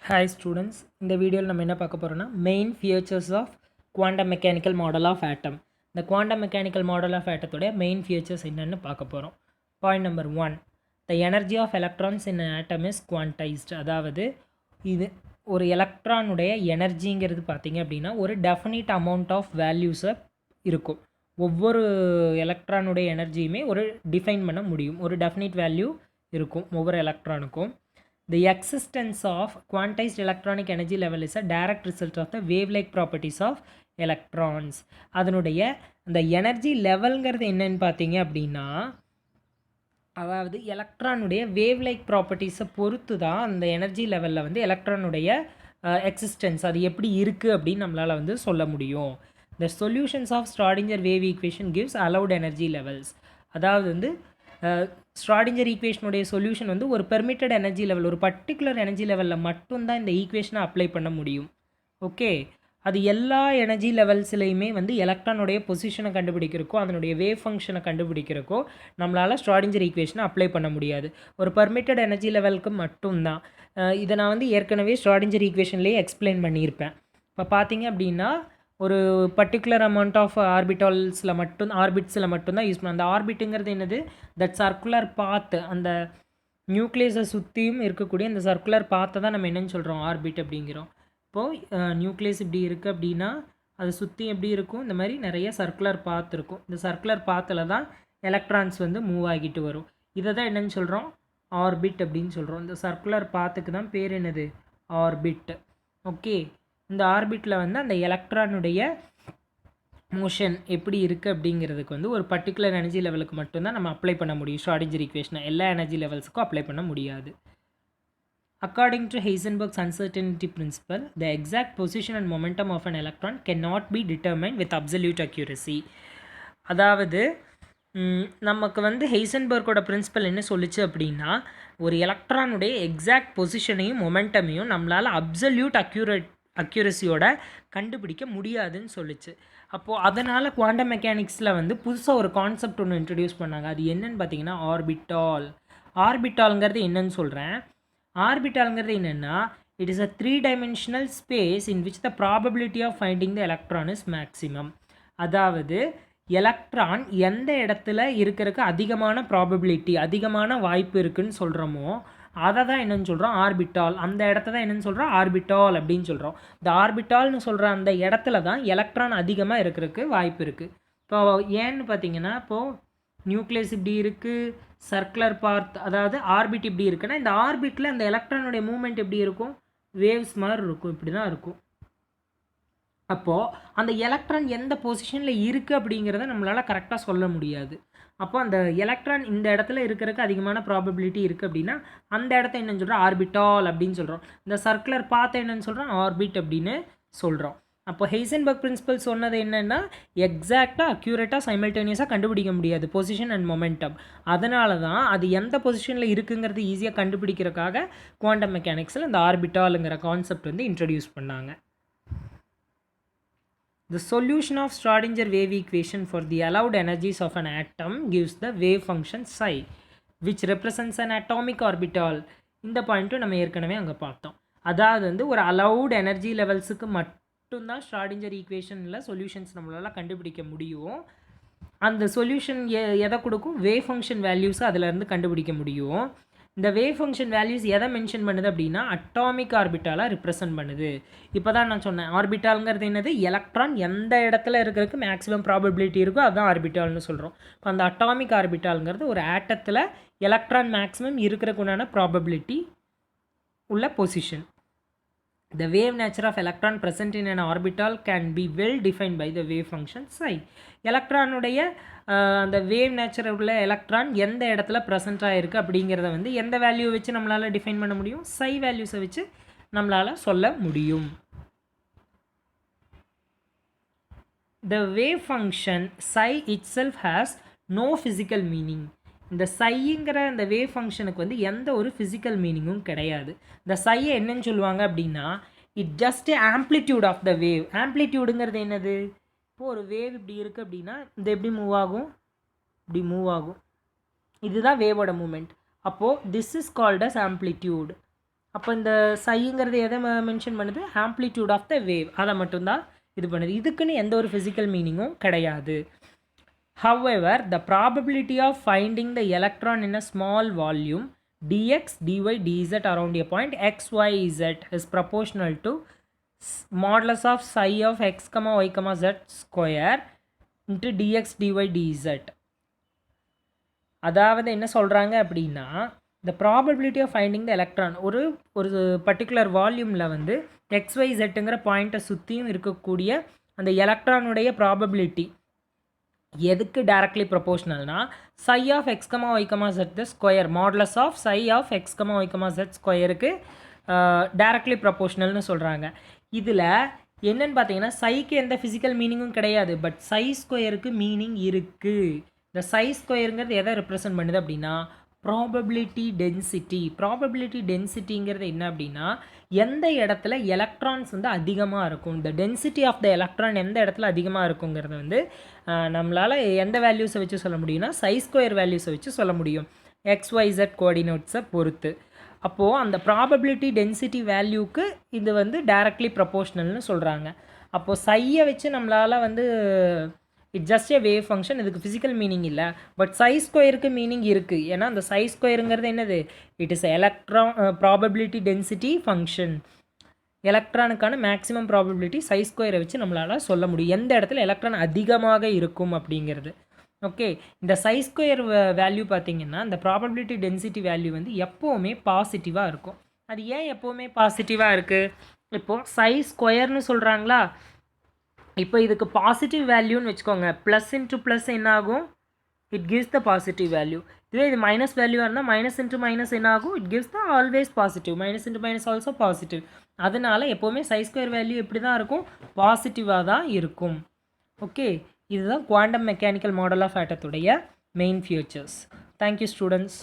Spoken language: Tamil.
Hi students, இந்த வீடியோவில் நம்ம என்ன பார்க்க போகிறோம்னா main features of quantum mechanical model of atom. இந்த குவாண்டம் மெக்கானிக்கல் மாடல் ஆஃப் ஆட்டத்தோடைய மெயின் ஃபியூச்சர்ஸ் என்னென்னு பார்க்க போகிறோம். Point number 1, the energy of electrons in atom is quantized. அதாவது இது ஒரு எலக்ட்ரானுடைய எனர்ஜிங்கிறது பார்த்திங்க அப்படின்னா ஒரு டெஃபினிட் அமௌண்ட் ஆஃப் வேல்யூஸை இருக்கும். ஒவ்வொரு எலக்ட்ரானுடைய எனர்ஜியுமே ஒரு டிஃபைன் பண்ண முடியும். ஒரு டெஃபினிட் வேல்யூ இருக்கும் ஒவ்வொரு எலக்ட்ரானுக்கும். The existence of quantized electronic energy level is a direct result of the wave-like properties of electrons. அதனுடைய அந்த எனர்ஜி லெவல்ங்கிறது என்னன்னு பார்த்தீங்க அப்படின்னா, அதாவது எலக்ட்ரானுடைய வேவ் லைக் ப்ராப்பர்ட்டிஸை பொறுத்து தான் அந்த எனர்ஜி லெவலில் வந்து எலக்ட்ரானுடைய எக்ஸிஸ்டன்ஸ் அது எப்படி இருக்குது அப்படின்னு நம்மளால் வந்து சொல்ல முடியும். The solutions of Schrödinger wave equation gives allowed energy levels. அதாவது வந்து ஸ்ட்ராடிஞ்சர் ஈக்குவேஷனுடைய சொல்யூஷன் வந்து ஒரு பெர்மிட்டட் எனர்ஜி லெவல், ஒரு பர்டிகுலர் எனர்ஜி லெவலில் மட்டும்தான் இந்த ஈக்குவேஷனை அப்ளை பண்ண முடியும். ஓகே, அது எல்லா எனர்ஜி லெவல்ஸ்லையுமே வந்து எலக்ட்ரானுடைய பொசிஷனை கண்டுபிடிக்கிறக்கோ அதனுடைய வேவ் ஃபங்க்ஷனை கண்டுபிடிக்கிறக்கோ நம்மளால் ஸ்ட்ராடிஞ்சர் ஈக்குவேஷனை அப்ளை பண்ண முடியாது. ஒரு பெர்மிட்டட் எனர்ஜி லெவலுக்கு மட்டும்தான். இதை நான் வந்து ஏற்கனவே ஸ்ட்ராடிஞ்சர் ஈக்குவேஷன்லேயே எக்ஸ்பிளைன் பண்ணியிருப்பேன். இப்போ பார்த்தீங்க அப்படின்னா ஒரு பர்டிகுலர் அமௌண்ட் ஆஃப் ஆர்பிட்டல்ஸில் மட்டும்தான் யூஸ் பண்ண. அந்த ஆர்பிட்டுங்கிறது என்னது? தட் சர்க்குலர் பாத், அந்த நியூக்ளியஸை சுற்றியும் இருக்கக்கூடிய அந்த சர்க்குலர் பாத்தை தான் நம்ம என்னென்னு சொல்கிறோம்? ஆர்பிட் அப்படிங்கிறோம். இப்போது நியூக்ளியஸ் இப்படி இருக்குது அப்படின்னா அதை சுற்றி எப்படி இருக்கும்? இந்த மாதிரி நிறைய சர்க்குலர் பாத் இருக்கும். இந்த சர்க்குலர் பாத்தில் தான் எலக்ட்ரான்ஸ் வந்து மூவ் ஆகிட்டு வரும். இதை தான் என்னென்னு சொல்கிறோம்? ஆர்பிட் அப்படின்னு சொல்கிறோம். இந்த சர்க்குலர் பாத்துக்கு தான் பேர் என்னது? ஆர்பிட். ஓகே, இந்த ஆர்பிட்டில் வந்து அந்த எலக்ட்ரானுடைய மோஷன் எப்படி இருக்குது அப்படிங்கிறதுக்கு வந்து ஒரு பர்டிகுலர் எனர்ஜி லெவலுக்கு மட்டும்தான் நம்ம அப்ளை பண்ண முடியும். ஸ்ட்ராடிஞ்சர் ஈக்குவேஷனை எல்லா எனர்ஜி லெவல்ஸுக்கும் அப்ளை பண்ண முடியாது. According to Heisenberg's uncertainty principle, the exact position and momentum of an electron cannot be determined with absolute accuracy. அதாவது நமக்கு வந்து ஹெய்சன்பர்கோட பிரின்சிபல் என்ன சொல்லிச்சு அப்படின்னா, ஒரு எலக்ட்ரானுடைய எக்ஸாக்ட் பொசிஷனையும் மொமெண்டமையும் நம்மளால் அப்சல்யூட் அக்யூரஸியோட கண்டுபிடிக்க முடியாதுன்னு சொல்லிச்சு. அப்போது அதனால் குவாண்டம் மெக்கானிக்ஸில் வந்து புதுசாக ஒரு கான்செப்ட் ஒன்று இன்ட்ரடியூஸ் பண்ணாங்க. அது என்னென்னு பார்த்தீங்கன்னா ஆர்பிட்டால். ஆர்பிட்டாலுங்கிறது என்னன்னு சொல்கிறேன். ஆர்பிட்டாலுங்கிறது என்னென்னா, it is a 3-dimensional space in which the probability of finding the electron is maximum. அதாவது எலக்ட்ரான் எந்த இடத்துல இருக்கிறதுக்கு அதிகமான ப்ராபபிலிட்டி, அதிகமான வாய்ப்பு இருக்குதுன்னு சொல்கிறோமோ அதை தான் என்னென்னு சொல்கிறோம்? ஆர்பிட்டால். அந்த இடத்த தான் என்னென்னு சொல்கிறோம்? ஆர்பிட்டால் அப்படின்னு சொல்கிறோம். இந்த ஆர்பிட்டால்னு சொல்கிற அந்த இடத்துல தான் எலக்ட்ரான் அதிகமாக இருக்கிறதுக்கு வாய்ப்பு இருக்குது. இப்போ ஏன்னு பார்த்தீங்கன்னா, இப்போது நியூக்ளியஸ் இப்படி இருக்குது, சர்க்குலர் பார்ட், அதாவது ஆர்பிட் இப்படி இருக்குன்னா இந்த ஆர்பிட்டில் அந்த எலக்ட்ரானுடைய மூவ்மெண்ட் எப்படி இருக்கும்? வேவ்ஸ் மாதிரி இருக்கும், இப்படி தான் இருக்கும். அப்போது அந்த எலக்ட்ரான் எந்த பொசிஷனில் இருக்குது அப்படிங்கிறத நம்மளால் கரெக்டாக சொல்ல முடியாது. அப்போ அந்த எலக்ட்ரான் இந்த இடத்துல இருக்கிறதுக்கு அதிகமான ப்ராபபிலிட்டி இருக்குது அப்படின்னா அந்த இடத்த என்னென்னு சொல்கிறோம்? ஆர்பிட்டால் அப்படின்னு சொல்கிறோம். இந்த சர்க்குலர் பாத்தை என்னென்னு சொல்கிறோம்? ஆர்பிட் அப்படின்னு சொல்கிறோம். அப்போ ஹெய்சன்பர்க் பிரின்சிபல் சொன்னது என்னென்னா, எக்ஸாக்டாக அக்யூரேட்டாக சைமல்டேனியஸாக கண்டுபிடிக்க முடியாது பொசிஷன் அண்ட் மொமெண்டம். அதனால தான் அது எந்த பொசிஷனில் இருக்குங்கிறது ஈஸியாக கண்டுபிடிக்கிறதுக்காக குவாண்டம் மெக்கானிக்ஸில் இந்த ஆர்பிட்டாலுங்கிற கான்செப்ட் வந்து இன்ட்ரடியூஸ் பண்ணாங்க. The solution of Schrödinger wave equation for the allowed energies of an atom gives the wave function psi, which represents an atomic orbital. இந்த பாயிண்ட்டும் நம்ம ஏற்கனவே அங்கே பார்த்தோம். அதாவது வந்து ஒரு அலவுட் எனர்ஜி லெவல்ஸுக்கு மட்டும்தான் ஸ்ட்ராடிஞ்சர் ஈக்குவேஷனில் சொல்யூஷன்ஸ் நம்மளால் கண்டுபிடிக்க முடியும். அந்த சொல்யூஷன் எதை கொடுக்கும்? வேவ் ஃபங்க்ஷன் வேல்யூஸை அதிலேருந்து கண்டுபிடிக்க முடியும். இந்த வேவ் ஃபங்க்ஷன் வேல்யூஸ் எதை மென்ஷன் பண்ணுது அப்படின்னா அட்டாமிக் ஆர்பிட்டாலாக ரிப்ரசன்ட் பண்ணுது. இப்போ தான் நான் சொன்னேன், ஆர்பிட்டாலுங்கிறது என்னது? எலக்ட்ரான் எந்த இடத்துல இருக்கிறதுக்கு மேக்ஸிமம் ப்ராபபிலிட்டி இருக்கோ அதுதான் ஆர்பிட்டால்னு சொல்கிறோம். இப்போ அந்த அட்டாமிக் ஆர்பிட்டாலுங்கிறது ஒரு ஆட்டத்தில் எலக்ட்ரான் மேக்ஸிமம் இருக்கிறதுக்குண்டான ப்ராபபிலிட்டி உள்ள position. The wave nature of electron present in an orbital can be well defined by the wave function psi. எலக்ட்ரானுடைய அந்த வேவ் நேச்சர் உள்ள எலக்ட்ரான் எந்த இடத்துல ப்ரெசென்ட்டாக இருக்குது அப்படிங்கிறத வந்து எந்த வேல்யூ வச்சு நம்மளால் டிஃபைன் பண்ண முடியும்? psi வேல்யூஸை வச்சு நம்மளால் சொல்ல முடியும். The wave function psi itself has no physical meaning. இந்த சைங்கிற இந்த வேவ் ஃபங்க்ஷனுக்கு வந்து எந்த ஒரு ஃபிசிக்கல் மீனிங்கும் கிடையாது. இந்த சையை என்னன்னு சொல்லுவாங்க அப்படின்னா, it just amplitude of the wave. ஆம்ப்ளிடியூடுங்கிறது என்னது? இப்போது ஒரு வேவ் இப்படி இருக்குது அப்படின்னா இந்த எப்படி மூவ் ஆகும்? இப்படி மூவ் ஆகும். இதுதான் வேவோட மூமெண்ட். அப்போது this is called as amplitude. அப்போ இந்த சைங்கிறது எதை மென்ஷன் பண்ணுது? ஆம்ப்ளிடியூட் ஆஃப் த வேவ், அதை மட்டும்தான் இது பண்ணுது. இதுக்குன்னு எந்த ஒரு ஃபிசிக்கல் மீனிங்கும் கிடையாது. However, the probability of finding the electron in a small volume dx, dy, dz around a point x, y, z is proportional to modulus of psi of x, y, z square into dx, dy, dz. அதாவது என்ன சொல்கிறாங்க அப்படின்னா, the probability of finding the electron ஒரு பர்டிகுலர் வால்யூமில் வந்து XYZங்கிற பாயிண்ட்டை சுற்றியும் இருக்கக்கூடிய அந்த எலக்ட்ரானுடைய ப்ராபபிலிட்டி எதுக்கு directly ப்ரொபோஷ்னல்னா psi of x, y, z the square modulus of psi of x, y, z ஸ்கொயருக்கு டைரக்ட்லி ப்ரொபோஷ்னல்னு சொல்கிறாங்க. இதில் என்னன்னு பார்த்தீங்கன்னா சைக்கு எந்த ஃபிசிக்கல் மீனிங்கும் கிடையாது, பட் சை ஸ்கொயருக்கு மீனிங் இருக்குது. இந்த சை ஸ்கொயருங்கிறது எதை ரெப்ரசன்ட் பண்ணுது அப்படின்னா ப்ராபபிலிட்டி டென்சிட்டி. ப்ராபபிலிட்டி டென்சிட்டிங்கிறது என்ன அப்படின்னா எந்த இடத்துல எலக்ட்ரான்ஸ் வந்து அதிகமாக இருக்கும், இந்த டென்சிட்டி ஆஃப் த எலக்ட்ரான் எந்த இடத்துல அதிகமாக இருக்குங்கிறது வந்து நம்மளால் எந்த வேல்யூஸை வச்சு சொல்ல முடியும்னா சை ஸ்கொயர் வேல்யூஸை வச்சு சொல்ல முடியும், XYZ கோஆர்டினேட்ஸை பொறுத்து. அப்போது அந்த ப்ராபபிலிட்டி டென்சிட்டி வேல்யூக்கு இது வந்து டைரக்ட்லி ப்ரொபோஷ்னல்னு சொல்கிறாங்க. அப்போது சையை வச்சு நம்மளால் வந்து it just a wave function, இதுக்கு ஃபிசிக்கல் மீனிங் இல்லை, பட் சை ஸ்கொயருக்கு மீனிங் இருக்குது. ஏன்னா அந்த சை ஸ்கொயருங்கிறது என்னது? It is electron probability density function. எலக்ட்ரானுக்கான மேக்ஸிமம் ப்ராபபிலிட்டி சை ஸ்கொயரை வச்சு நம்மளால் சொல்ல முடியும் எந்த இடத்துல எலக்ட்ரான் அதிகமாக இருக்கும் அப்படிங்கிறது. ஓகே, இந்த சை ஸ்கொயர் வேல்யூ பார்த்திங்கன்னா இந்த ப்ராபபிலிட்டி டென்சிட்டி வேல்யூ வந்து எப்போவுமே பாசிட்டிவாக இருக்கும். அது ஏன் எப்போவுமே பாசிட்டிவாக இருக்குது? இப்போது சை ஸ்கொயர்னு சொல்கிறாங்களா, இப்போ இதுக்கு பாசிட்டிவ் வேல்யூன்னு வச்சுக்கோங்க, ப்ளஸ் இன்ட்டு ப்ளஸ் என்ன ஆகும்? It gives the positive value. இதுவே இது மைனஸ் வேல்யூவாக இருந்தால் மைனஸ் இன்ட்டு மைனஸ் என்ன ஆகும்? It gives the always positive. Minus into minus also positive. அதனால் எப்போவுமே சை ஸ்கொயர் வேல்யூ எப்படி தான் இருக்கும்? பாசிட்டிவாக தான் இருக்கும். ஓகே, இதுதான் குவாண்டம் மெக்கானிக்கல் மாடல் ஆஃப் ஆட்டத்துடைய மெயின் ஃபியூச்சர்ஸ். Thank you students.